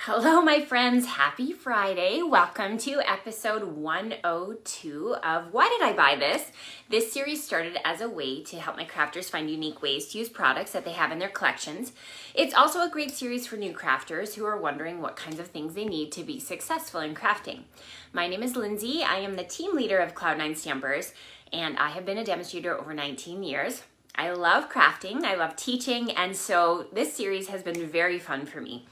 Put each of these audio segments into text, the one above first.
Hello, my friends. Happy Friday. Welcome to episode 102 of Why Did I Buy This? This series started as a way to help my crafters find unique ways to use products that they have in their collections. It's also a great series for new crafters who are wondering what kinds of things they need to be successful in crafting. My name is Lindsay. I am the team leader of Cloud9 Stampers, and I have been a demonstrator over 19 years. I love crafting, I love teaching, and so this series has been very fun for me.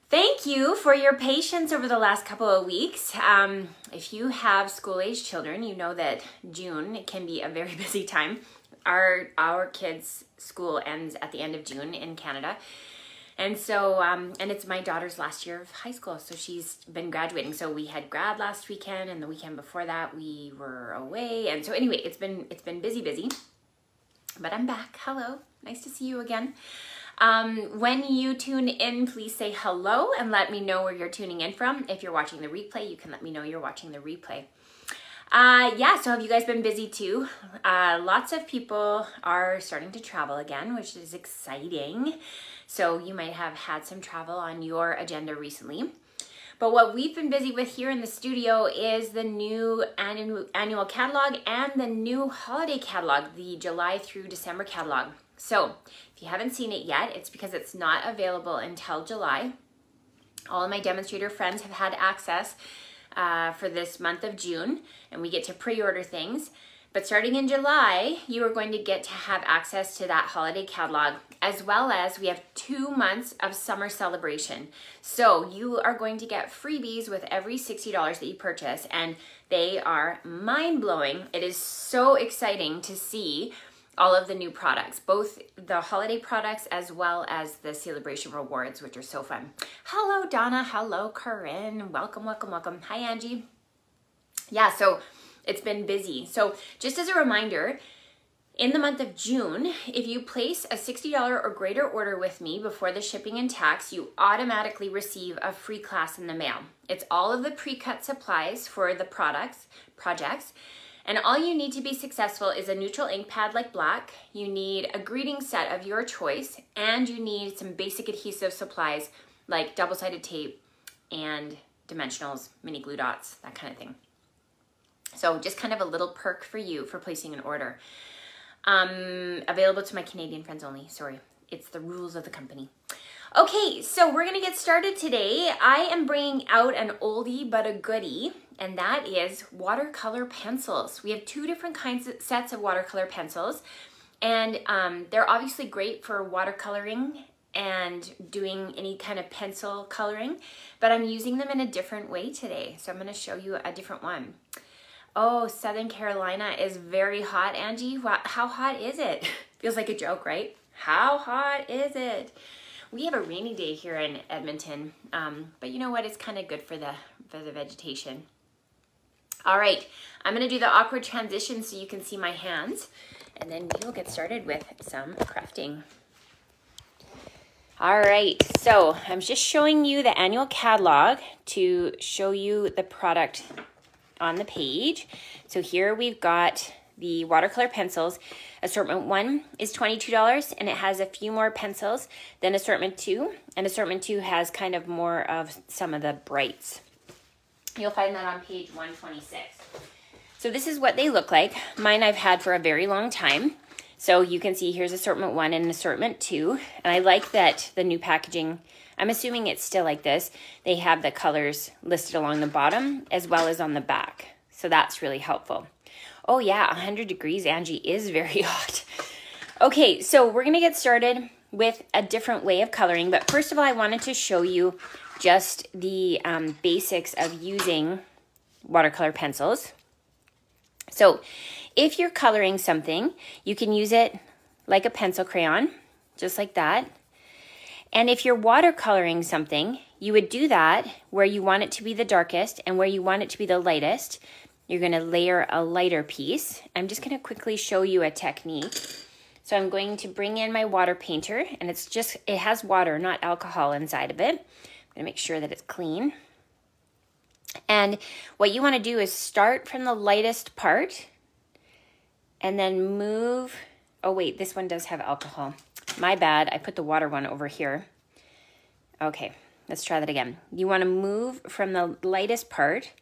Thank you for your patience over the last couple of weeks. If you have school-age children, you know that June can be a very busy time. Our kids' school ends at the end of June in Canada. And so, and it's my daughter's last year of high school, so she's been graduating. So we had grad last weekend, and the weekend before that we were away. And so anyway, it's been busy. But I'm back. Hello, nice to see you again. When you tune in, please say hello and let me know where you're tuning in from. If you're watching the replay, you can let me know you're watching the replay. So have you guys been busy too? Lots of people are starting to travel again, which is exciting. So you might have had some travel on your agenda recently. But what we've been busy with here in the studio is the new annual catalog and the new holiday catalog, the July through December catalog. So if you haven't seen it yet, it's because it's not available until July. All of my demonstrator friends have had access for this month of June, and we get to pre-order things. But starting in July, you are going to get to have access to that holiday catalog, as well as we have 2 months of summer celebration. So you are going to get freebies with every $60 that you purchase, and they are mind-blowing. It is so exciting to see all of the new products, both the holiday products as well as the celebration rewards, which are so fun. Hello, Donna. Hello, Corinne. Welcome. Hi, Angie. Yeah, so it's been busy. So just as a reminder, in the month of June, if you place a $60 or greater order with me before the shipping and tax, you automatically receive a free class in the mail. It's all of the pre-cut supplies for the projects. And all you need to be successful is a neutral ink pad like black. You need a greeting set of your choice, and you need some basic adhesive supplies like double-sided tape and dimensionals, mini glue dots, that kind of thing. So just kind of a little perk for you for placing an order. Available to my Canadian friends only. Sorry, it's the rules of the company. Okay, so we're gonna get started today. I am bringing out an oldie but a goodie, and that is watercolor pencils. We have 2 different sets of watercolor pencils, and they're obviously great for watercoloring and doing any kind of pencil coloring, but I'm using them in a different way today. So I'm gonna show you a different one. Oh, Southern Carolina is very hot, Angie. How hot is it? Feels like a joke, right? How hot is it? We have a rainy day here in Edmonton, but you know what? It's kind of good for the vegetation. All right, I'm gonna do the awkward transition so you can see my hands, and then we'll get started with some crafting. All right, so I'm just showing you the annual catalog to show you the product on the page. So here we've got the watercolor pencils. Assortment 1 is $22, and it has a few more pencils than assortment 2. And assortment 2 has kind of more of some of the brights. You'll find that on page 126. So this is what they look like. Mine I've had for a very long time. So you can see here's assortment 1 and assortment 2. And I like that the new packaging, I'm assuming it's still like this. They have the colors listed along the bottom as well as on the back. So that's really helpful. Oh yeah, 100 degrees, Angie, is very hot. Okay, so we're gonna get started with a different way of coloring, but first of all, I wanted to show you just the basics of using watercolor pencils. So if you're coloring something, you can use it like a pencil crayon, just like that. And if you're watercoloring something, you would do that where you want it to be the darkest and where you want it to be the lightest. You're gonna layer a lighter piece. I'm just gonna quickly show you a technique. So I'm going to bring in my water painter, and it has water, not alcohol inside of it. I'm gonna make sure that it's clean. And what you wanna do is start from the lightest part and then move. Oh wait, this one does have alcohol. My bad, I put the water one over here. Okay, let's try that again. You want to move from the lightest part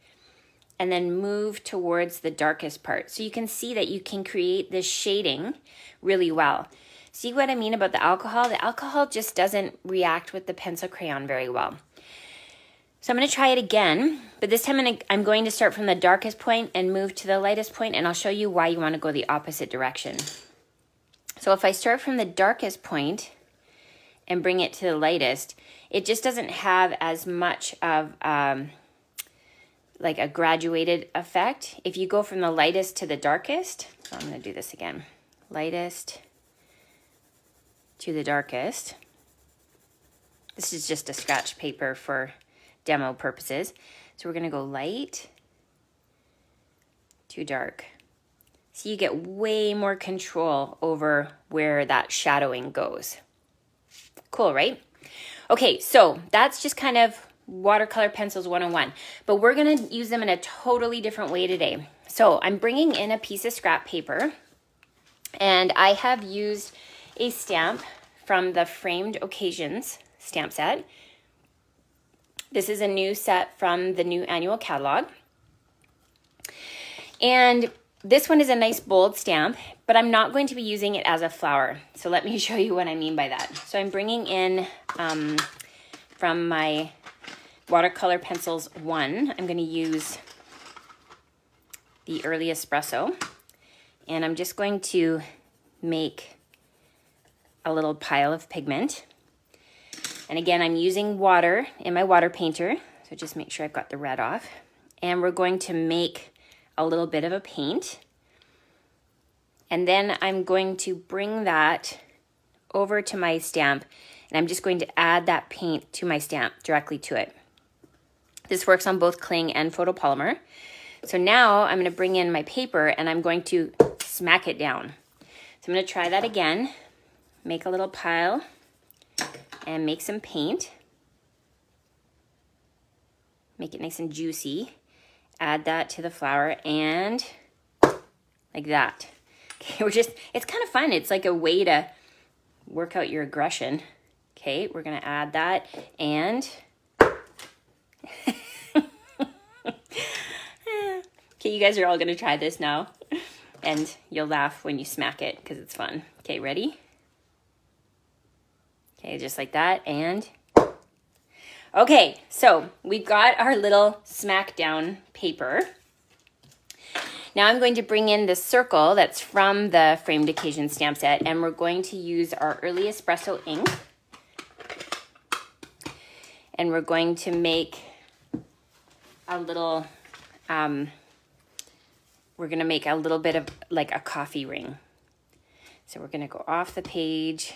and then move towards the darkest part. So you can see that you can create this shading really well. See what I mean about the alcohol? The alcohol just doesn't react with the pencil crayon very well. So I'm going to try it again, but this time I'm going to start from the darkest point and move to the lightest point, and I'll show you why you want to go the opposite direction. So if I start from the darkest point and bring it to the lightest, it just doesn't have as much of like a graduated effect. If you go from the lightest to the darkest, so I'm going to do this again, lightest to the darkest. This is just a scratch paper for demo purposes. So we're going to go light to dark. So you get way more control over where that shadowing goes. Cool, right? Okay, so that's just kind of Watercolor Pencils 101, but we're going to use them in a totally different way today. So I'm bringing in a piece of scrap paper, and I have used a stamp from the Framed Occasions stamp set. This is a new set from the new annual catalog. And this one is a nice bold stamp, but I'm not going to be using it as a flower. So let me show you what I mean by that. So I'm bringing in from my Watercolor Pencils 1, I'm going to use the Early Espresso, and I'm just going to make a little pile of pigment. And again, I'm using water in my water painter, so just make sure I've got the red off. And we're going to make a little bit of a paint. And then I'm going to bring that over to my stamp, and I'm just going to add that paint to my stamp directly to it. This works on both cling and photopolymer. So now I'm going to bring in my paper and I'm going to smack it down. So I'm going to try that again, make a little pile and make some paint. Make it nice and juicy. Add that to the flower and like that. Okay, it's kind of fun. It's like a way to work out your aggression. Okay, we're going to add that and okay, you guys are all going to try this now, and you'll laugh when you smack it because it's fun. Okay, ready? Okay, just like that, and okay, so we've got our little smack down paper. Now I'm going to bring in the circle that's from the Framed Occasion stamp set, and we're going to use our Early Espresso ink, and we're going to make a little, we're going to make a little bit of like a coffee ring. So we're going to go off the page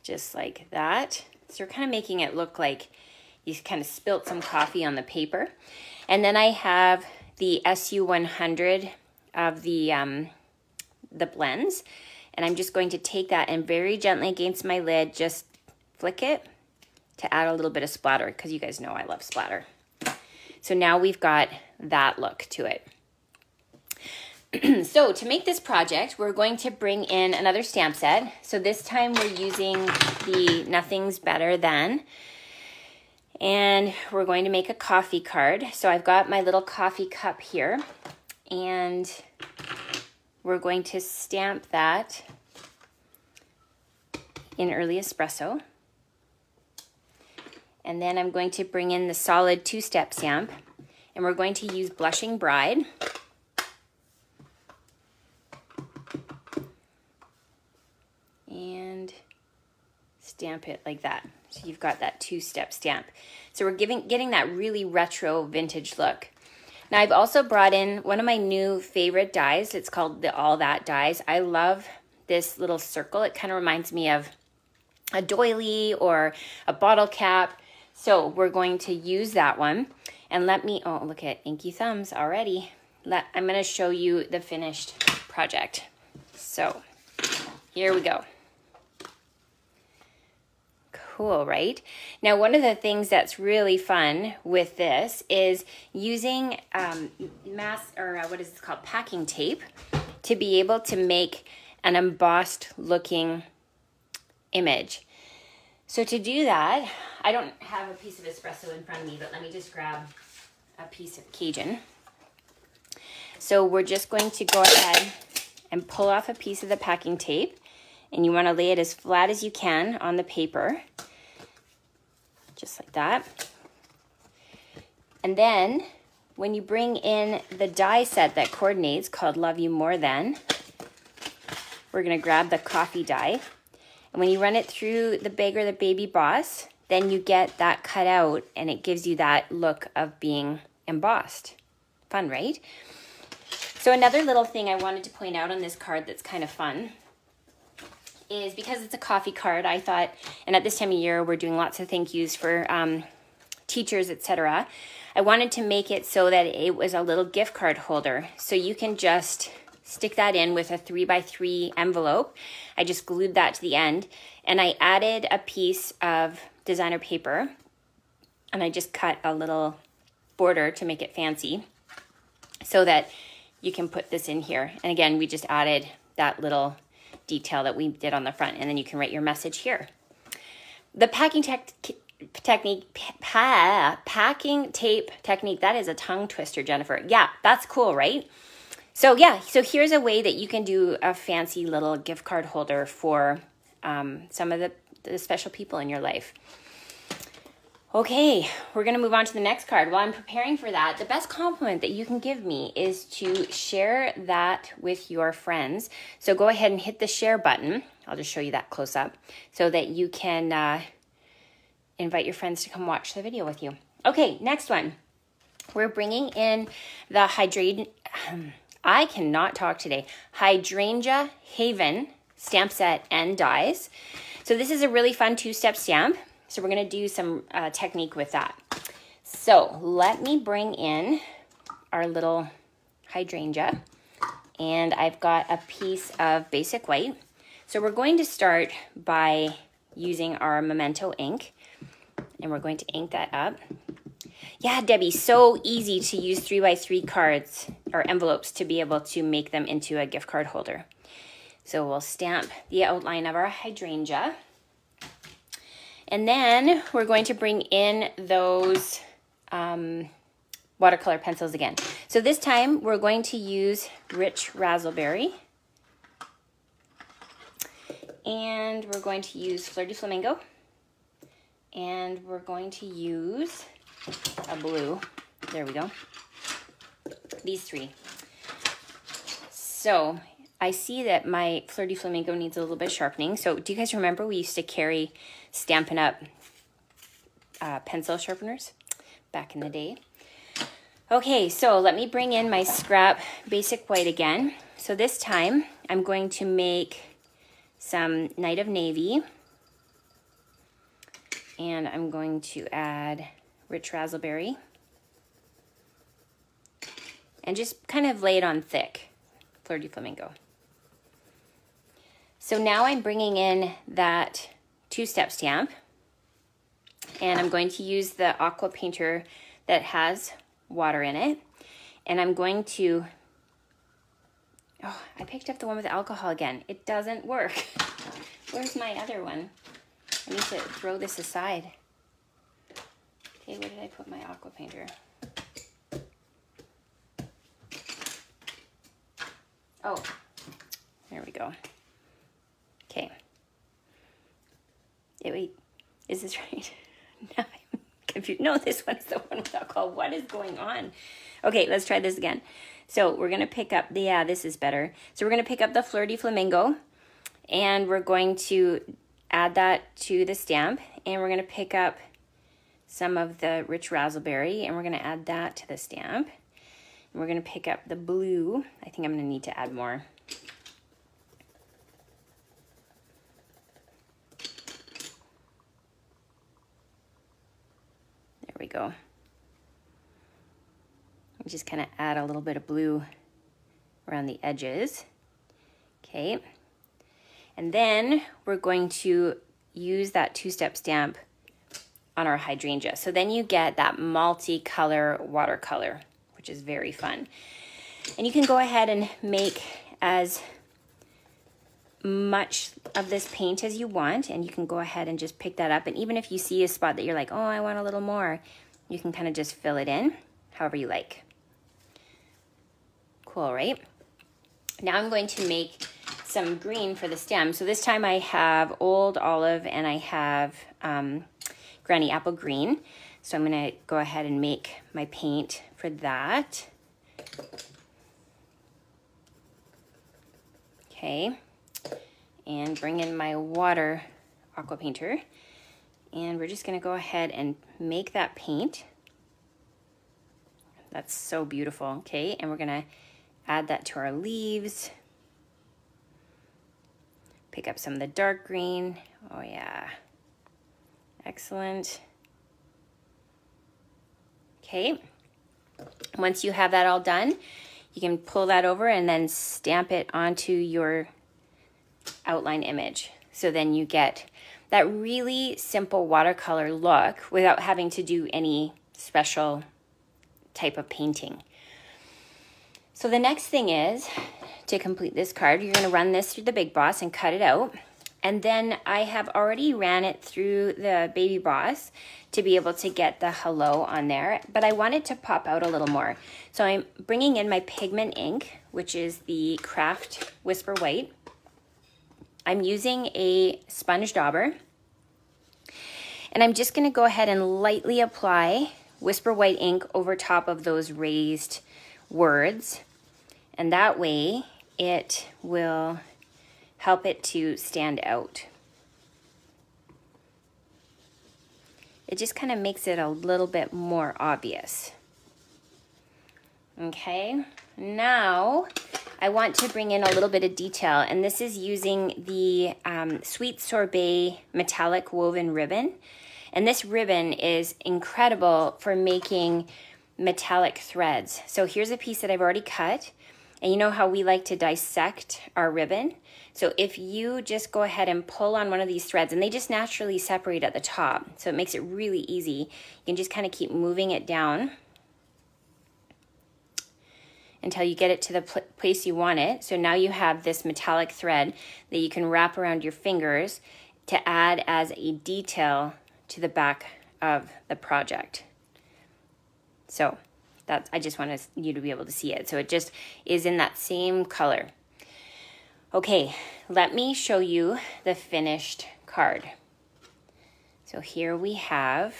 just like that. So we're kind of making it look like you kind of spilt some coffee on the paper. And then I have the SU100 of the blends, and I'm just going to take that and very gently against my lid, just flick it to add a little bit of splatter, because you guys know I love splatter. So now we've got that look to it. So to make this project, we're going to bring in another stamp set. So this time we're using the Nothing's Better Than, and we're going to make a coffee card. So I've got my little coffee cup here, and we're going to stamp that in Early Espresso. And then I'm going to bring in the solid two-step stamp, and we're going to use Blushing Bride. And stamp it like that. So you've got that two-step stamp. So we're getting that really retro vintage look. Now I've also brought in one of my new favorite dies. It's called the All That dies. I love this little circle. It kind of reminds me of a doily or a bottle cap. So we're going to use that one. And oh, look at inky thumbs already. I'm going to show you the finished project. So here we go. Cool, right? Now, one of the things that's really fun with this is using what is this called? Packing tape to be able to make an embossed looking image. So to do that, I don't have a piece of espresso in front of me, but let me just grab a piece of Cajun. So we're just going to go ahead and pull off a piece of the packing tape, and you want to lay it as flat as you can on the paper, just like that. And then when you bring in the die set that coordinates called Love You More Than, we're going to grab the coffee die. And when you run it through the Big or the Baby Boss, then you get that cut out and it gives you that look of being embossed. Fun, right? So another little thing I wanted to point out on this card that's kind of fun is because it's a coffee card, I thought, and at this time of year we're doing lots of thank yous for teachers, etc. I wanted to make it so that it was a little gift card holder. So you can just stick that in with a 3x3 envelope. I just glued that to the end, and I added a piece of designer paper, and I just cut a little border to make it fancy so that you can put this in here. And again, we just added that little detail that we did on the front, and then you can write your message here. The packing packing tape technique, that is a tongue twister, Jennifer. Yeah, that's cool, right? So yeah, so here's a way that you can do a fancy little gift card holder for some of the special people in your life. Okay, we're gonna move on to the next card. While I'm preparing for that, the best compliment that you can give me is to share that with your friends. So go ahead and hit the share button. I'll just show you that close up so that you can invite your friends to come watch the video with you. Okay, next one. We're bringing in the I cannot talk today. Hydrangea Haven stamp set and dies. So this is a really fun two-step stamp. So we're going to do some technique with that. So let me bring in our little hydrangea, and I've got a piece of basic white. So we're going to start by using our Memento ink, and we're going to ink that up. Yeah, Debbie, so easy to use 3x3 cards or envelopes to be able to make them into a gift card holder. So we'll stamp the outline of our hydrangea. And then we're going to bring in those watercolor pencils again. So this time we're going to use Rich Raspberry. And we're going to use Fleur de Flamingo. And we're going to use a blue. There we go. These three. So I see that my Fleur de Flamingo needs a little bit of sharpening. So do you guys remember we used to carry Stampin' Up! Pencil sharpeners back in the day? Okay, so let me bring in my scrap basic white again. So this time I'm going to make some Night of Navy. And I'm going to add Rich Raspberry. And just kind of lay it on thick, Fleur de Flamingo. So now I'm bringing in that two-step stamp, and I'm going to use the aqua painter that has water in it, and I'm going to, oh, I picked up the one with alcohol again. It doesn't work. Where's my other one? I need to throw this aside. Okay, where did I put my aqua painter? Oh, there we go. Okay. Wait, is this right? No, I'm confused. No, this one's the one with alcohol. What is going on? Okay, let's try this again. So we're going to pick up, yeah, this is better. So we're going to pick up the Fleur de Flamingo, and we're going to add that to the stamp, and we're going to pick up some of the Rich Raspberry, and we're going to add that to the stamp. And we're going to pick up the blue. I think I'm going to need to add more. There we go. Just kind of add a little bit of blue around the edges. Okay. And then we're going to use that two-step stamp on our hydrangea. So then you get that multi-color watercolor, which is very fun. And you can go ahead and make as much of this paint as you want, and you can go ahead and just pick that up. And even if you see a spot that you're like, oh, I want a little more, you can kind of just fill it in however you like. Cool, right? Now I'm going to make some green for the stem. So this time I have Old Olive and I have Granny Apple Green. So I'm gonna go ahead and make my paint for that. Okay, and bring in my water aqua painter. And we're just gonna go ahead and make that paint. That's so beautiful, okay? And we're gonna add that to our leaves. Pick up some of the dark green. Oh yeah, excellent. Okay, once you have that all done, you can pull that over and then stamp it onto your outline image. So then you get that really simple watercolor look without having to do any special type of painting. So the next thing is, to complete this card, you're gonna run this through the Big Boss and cut it out. And then I have already ran it through the Baby Boss to be able to get the hello on there, but I want it to pop out a little more. So I'm bringing in my pigment ink, which is the Craft Whisper White. I'm using a sponge dauber, and I'm just gonna go ahead and lightly apply Whisper White ink over top of those raised words, and that way it will help it to stand out. It just kind of makes it a little bit more obvious. Okay, now I want to bring in a little bit of detail, and this is using the Sweet Sorbet metallic woven ribbon. And this ribbon is incredible for making metallic threads. So here's a piece that I've already cut, and you know how we like to dissect our ribbon? So if you just go ahead and pull on one of these threads, and they just naturally separate at the top, so it makes it really easy. You can just kind of keep moving it down until you get it to the place you want it. So now you have this metallic thread that you can wrap around your fingers to add as a detail to the back of the project. So that's, I just want you to be able to see it. So it just is in that same color. Okay, let me show you the finished card. So here we have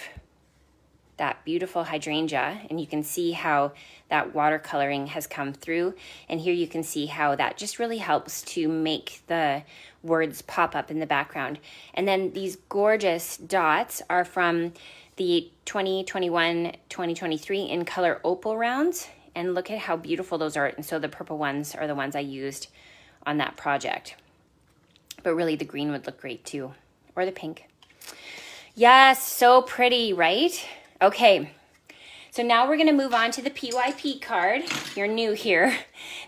that beautiful hydrangea, and you can see how that watercoloring has come through. And here you can see how that just really helps to make the words pop up in the background. And then these gorgeous dots are from the 2021-2023 in color opal rounds. And look at how beautiful those are. And so the purple ones are the ones I used on that project. But really the green would look great too, or the pink. Yes, so pretty, right? Okay, so now we're gonna move on to the PYP card. If you're new here,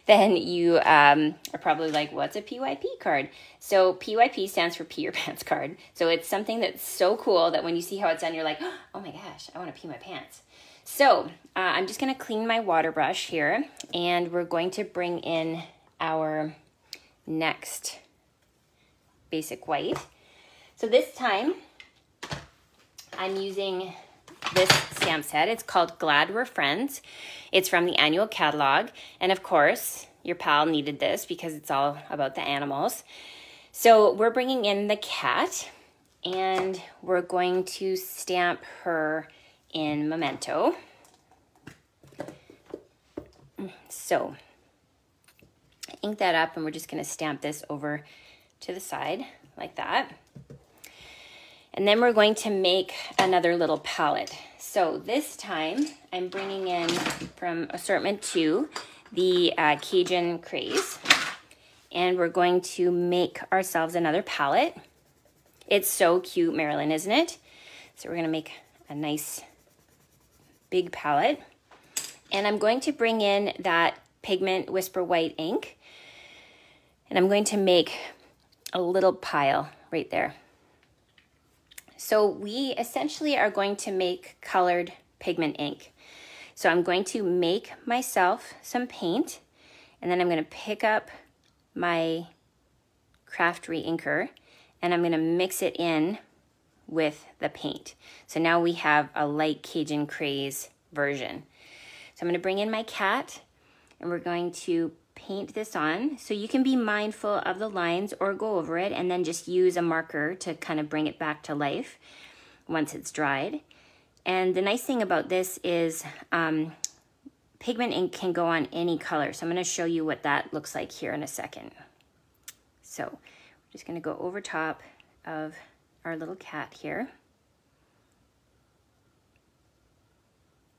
then you are probably like, what's a PYP card? So PYP stands for Pee Your Pants card. So it's something that's so cool that when you see how it's done, you're like, oh my gosh, I wanna pee my pants. So I'm just gonna clean my water brush here, and we're going to bring in our next basic white. So this time I'm using this stamp set. It's called Glad We're Friends. It's from the annual catalog. And of course, your pal needed this because it's all about the animals. So we're bringing in the cat, and we're going to stamp her in Memento. So ink that up, and we're just going to stamp this over to the side like that. And then we're going to make another little palette. So this time I'm bringing in from assortment 2 the Cajun Craze, and we're going to make ourselves another palette. It's so cute, Marilyn, isn't it? So we're going to make a nice big palette, and I'm going to bring in that pigment Whisper White ink, and I'm going to make a little pile right there. So we essentially are going to make colored pigment ink. So I'm going to make myself some paint, and then I'm going to pick up my craft re-inker, and I'm gonna mix it in with the paint. So now we have a light Cajun Craze version. So I'm gonna bring in my cat, and we're going to paint this on. So you can be mindful of the lines or go over it and then just use a marker to kind of bring it back to life once it's dried. And the nice thing about this is pigment ink can go on any color. So I'm going to show you what that looks like here in a second. So we're just going to go over top of our little cat here.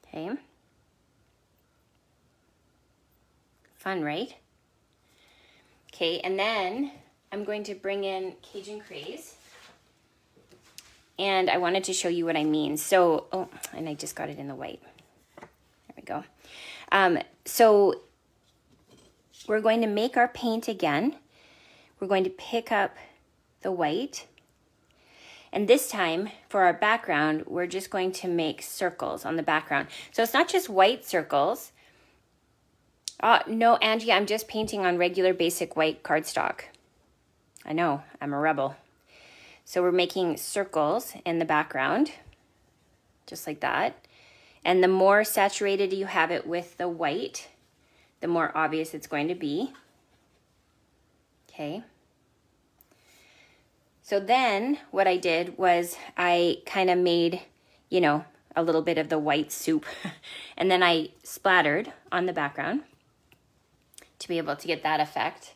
Okay. Fun, right? Okay, and then I'm going to bring in Cajun Craze. And I wanted to show you what I mean. So, oh, and I just got it in the white. There we go. So we're going to make our paint again. We're going to pick up the white. And this time, for our background, we're just going to make circles on the background. So it's not just white circles. No, Angie, I'm just painting on regular basic white cardstock. I know, I'm a rebel. So we're making circles in the background, just like that. And the more saturated you have it with the white, the more obvious it's going to be. Okay. So then what I did was I kind of made, you know, a little bit of the white soup. And then I splattered on the background to be able to get that effect.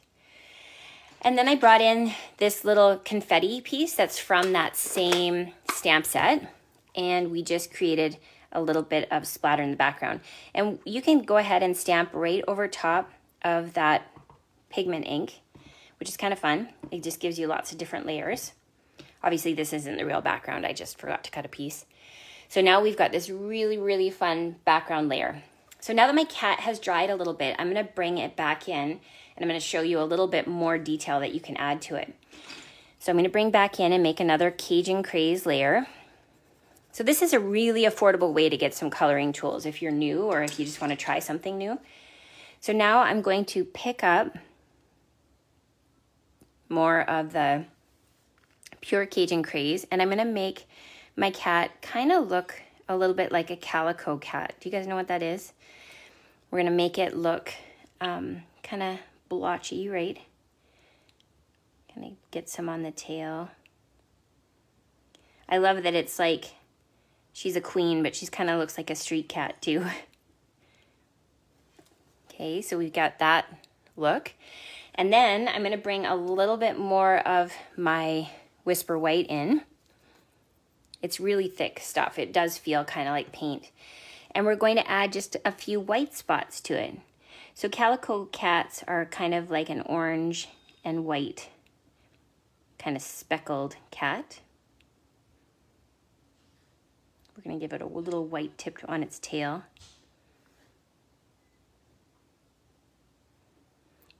And then I brought in this little confetti piece that's from that same stamp set. And we just created a little bit of splatter in the background. And you can go ahead and stamp right over top of that pigment ink, which is kind of fun. It just gives you lots of different layers. Obviously this isn't the real background. I just forgot to cut a piece. So now we've got this really, really fun background layer. So now that my cat has dried a little bit, I'm gonna bring it back in and I'm gonna show you a little bit more detail that you can add to it. So I'm gonna bring back in and make another Cajun Craze layer. So this is a really affordable way to get some coloring tools if you're new or if you just wanna try something new. So now I'm going to pick up more of the pure Cajun Craze and I'm gonna make my cat kind of look a little bit like a calico cat. Do you guys know what that is? We're gonna make it look kind of blotchy, right? Kind of get some on the tail. I love that it's like she's a queen, but she's kind of looks like a street cat too. Okay, so we've got that look. And then I'm gonna bring a little bit more of my Whisper White in. It's really thick stuff. It does feel kind of like paint. And we're going to add just a few white spots to it. So calico cats are kind of like an orange and white kind of speckled cat. We're going to give it a little white tip on its tail.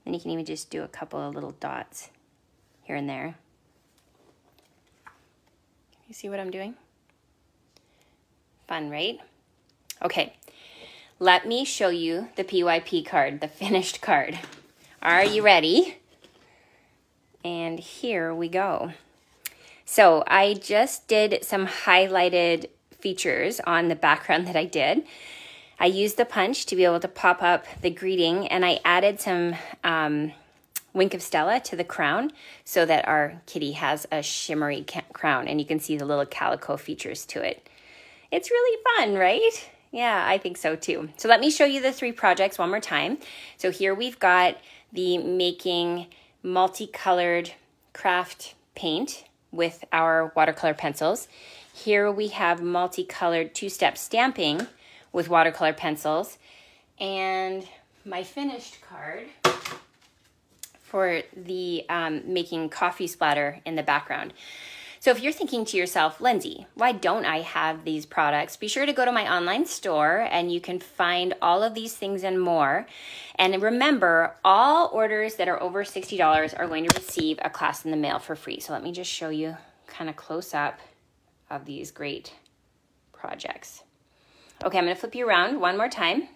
Then you can even just do a couple of little dots here and there. You see what I'm doing? Fun, right? Okay, let me show you the PYP card, the finished card. Are you ready? And here we go. So I just did some highlighted features on the background that I did. I used the punch to be able to pop up the greeting, and I added some Wink of Stella to the crown so that our kitty has a shimmery crown, and you can see the little calico features to it. It's really fun, right? Yeah, I think so too. So let me show you the 3 projects one more time. So here we've got the making multicolored craft paint with our watercolor pencils. Here we have multicolored 2-step stamping with watercolor pencils, and my finished card for the making coffee splatter in the background. So if you're thinking to yourself, Lindsay, why don't I have these products? Be sure to go to my online store and you can find all of these things and more. And remember, all orders that are over $60 are going to receive a class in the mail for free. So let me just show you kind of close up of these great projects. Okay, I'm gonna flip you around one more time.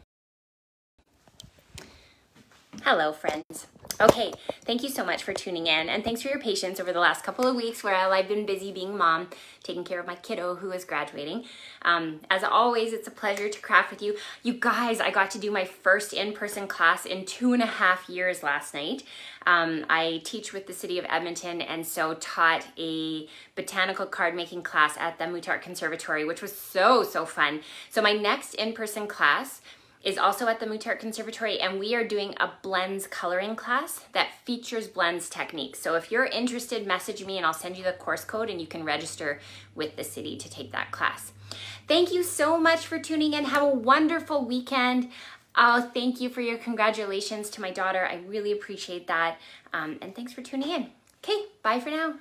Hello, friends. Okay, thank you so much for tuning in, and thanks for your patience over the last couple of weeks while I've been busy being mom, taking care of my kiddo who is graduating. As always, it's a pleasure to craft with you. You guys, I got to do my first in-person class in 2.5 years last night. I teach with the city of Edmonton, and so taught a botanical card making class at the Art Conservatory, which was so fun. So my next in-person class is also at the Art Conservatory, and we are doing a blends coloring class that features blends techniques. So if you're interested, message me and I'll send you the course code and you can register with the city to take that class. Thank you so much for tuning in. Have a wonderful weekend. Oh, thank you for your congratulations to my daughter. I really appreciate that. And thanks for tuning in. Okay, bye for now.